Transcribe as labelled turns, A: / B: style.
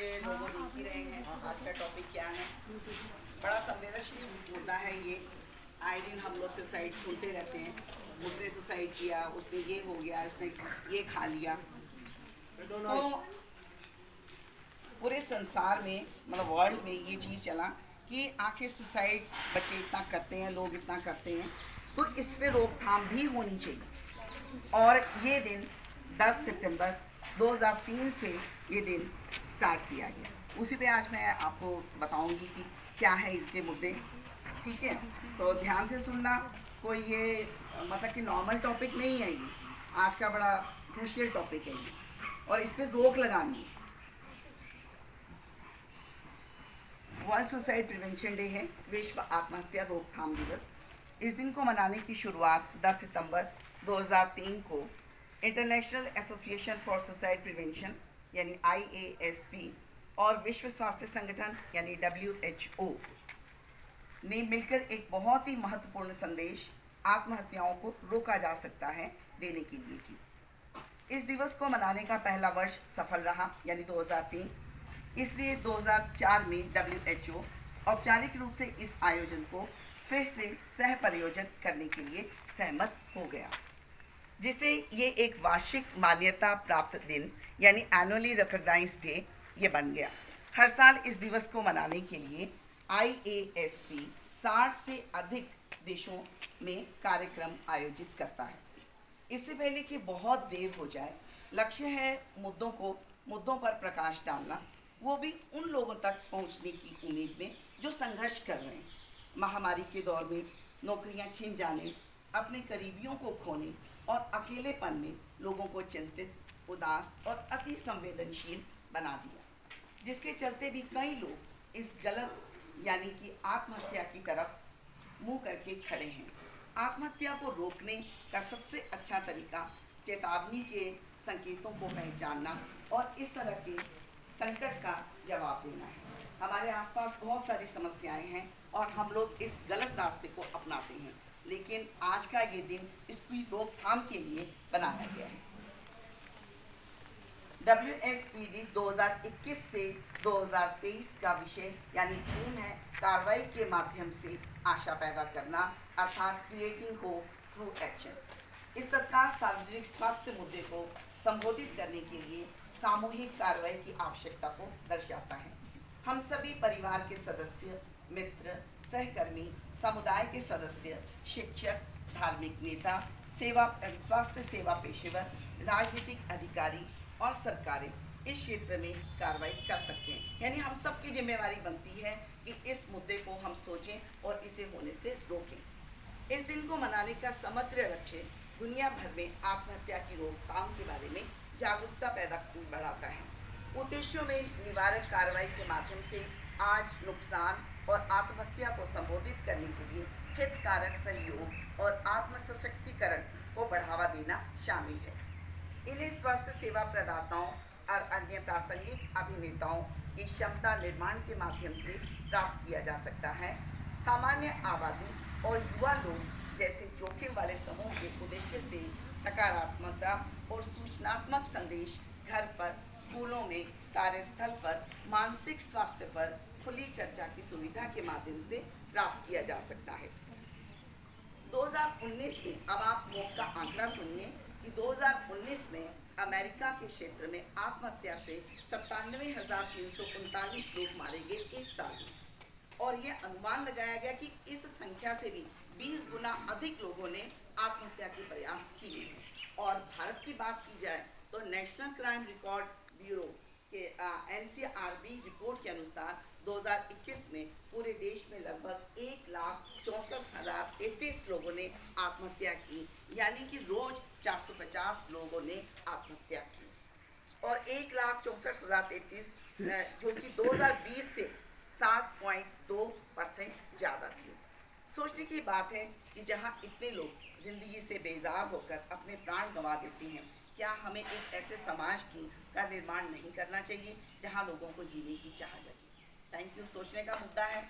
A: लोगों देख ही रहे हैं आज का टॉपिक क्या है। बड़ा संवेदनशील मुद्दा है ये। आए दिन हम लोग सुसाइड सुनते रहते हैं, उसने सुसाइड किया, उसने ये हो गया, इसने ये खा लिया। तो पूरे संसार में मतलब वर्ल्ड में ये चीज़ चला कि आखिर सुसाइड बच्चे इतना करते हैं, लोग इतना करते हैं, तो इस पे रोकथाम भी होनी चाहिए। और ये दिन 10 सितंबर 2003 से ये दिन स्टार्ट किया गया। उसी पे आज मैं आपको बताऊंगी कि क्या है इसके मुद्दे। ठीक है, तो ध्यान से सुनना। कोई ये मतलब कि नॉर्मल टॉपिक नहीं है ये, आज का बड़ा क्रूशियल टॉपिक है ये, और इस पर रोक लगानी है। वर्ल्ड सुसाइड प्रिवेंशन डे है, विश्व आत्महत्या रोकथाम दिवस। इस दिन को मनाने की शुरुआत 10 सितंबर 2003 को international association for suicide prevention यानी IASP और विश्व स्वास्थ्य संगठन यानी WHO ने मिलकर एक बहुत ही महत्वपूर्ण संदेश आत्महत्याओं को रोका जा सकता है देने के लिए की। इस दिवस को मनाने का पहला वर्ष सफल रहा यानी 2003, इसलिए 2004 में WHO औपचारिक रूप से इस आयोजन को फिर से सह प्रयोजन करने के लिए सहमत हो गया, जिसे ये एक वार्षिक मान्यता प्राप्त दिन यानी एनुअली रिकॉग्नाइज्ड डे ये बन गया। हर साल इस दिवस को मनाने के लिए IASP 60 से अधिक देशों में कार्यक्रम आयोजित करता है। इससे पहले कि बहुत देर हो जाए, लक्ष्य है मुद्दों पर प्रकाश डालना, वो भी उन लोगों तक पहुंचने की उम्मीद में जो संघर्ष कर रहे हैं। महामारी के दौर में नौकरियां छिन जाने, अपने करीबियों को खोने और अकेलेपन ने लोगों को चिंतित, उदास और अति संवेदनशील बना दिया, जिसके चलते भी कई लोग इस गलत यानी कि आत्महत्या की तरफ मुंह करके खड़े हैं। आत्महत्या को रोकने का सबसे अच्छा तरीका चेतावनी के संकेतों को पहचानना और इस तरह के संकट का जवाब देना है। हमारे आसपास बहुत सारी समस्याएं हैं और हम लोग इस गलत रास्ते को अपनाते हैं, लेकिन आज का ये दिन इसकी रोकथाम के लिए बनाया गया है। WSPD 2021 से 2023 का विषय यानी थीम है कार्रवाई के माध्यम से आशा पैदा करना, अर्थात क्रिएटिंग होप थ्रू एक्शन। इस तत्काल सार्वजनिक स्वास्थ्य मुद्दे को संबोधित करने के लिए सामूहिक कार्रवाई की आवश्यकता को दर्शाता है। हम सभी परिवार के सदस्य, मित्र, सहकर्मी, समुदाय के सदस्य, शिक्षक, धार्मिक नेता, स्वास्थ्य सेवा पेशेवर, राजनीतिक अधिकारी और सरकारें इस क्षेत्र में कार्रवाई कर सकते हैं। यानी हम सबकी जिम्मेवारी बनती है कि इस मुद्दे को हम सोचें और इसे होने से रोकें। इस दिन को मनाने का समग्र लक्ष्य दुनिया भर में आत्महत्या की रोकथाम के बारे में जागरूकता बढ़ाता है। उद्देश्यों में निवारक कार्रवाई के माध्यम से आज नुकसान और आत्महत्या को संबोधित करने के लिए हितकारक सहयोग और आत्म सशक्तिकरण को बढ़ावा देना शामिल है। इन्हें स्वास्थ्य सेवा प्रदाताओं और अन्य प्रासंगिक अभिनेताओं की क्षमता निर्माण के माध्यम से प्राप्त किया जा सकता है। सामान्य आबादी और युवा लोग जैसे जोखिम वाले समूह के उद्देश्य से सकारात्मकता और सूचनात्मक संदेश घर पर, स्कूलों में, कार्यस्थल पर, मानसिक स्वास्थ्य पर खुली चर्चा की सुविधा के माध्यम से प्राप्त किया जा सकता है। 2019 में, अब आप लोग का आंकड़ा सुनिए कि 2019 में अमेरिका के क्षेत्र में आत्महत्या से 97,339 लोग मारे गए एक साल में, और ये अनुमान लगाया गया कि इस संख्या से भी 20 गुना अधिक लोगों ने आत्महत्या के प्रयास किए हैं। और भारत की बात की जाए तो नेशनल क्राइम रिकॉर्ड ब्यूरो के NCRB रिपोर्ट के अनुसार 2021 में पूरे देश में लगभग 1,64,033 लोगों ने आत्महत्या की, यानी कि रोज 450 लोगों ने आत्महत्या की, और 1,64,033 जो कि 2020 से 7.2% ज़्यादा थी। सोचने की बात है कि जहां इतने लोग ज़िंदगी से बेजार होकर अपने प्राण गंवा देते हैं, क्या हमें एक ऐसे समाज का निर्माण नहीं करना चाहिए जहां लोगों को जीने की चाह जाए। Thank you. सोचने का मुद्दा है।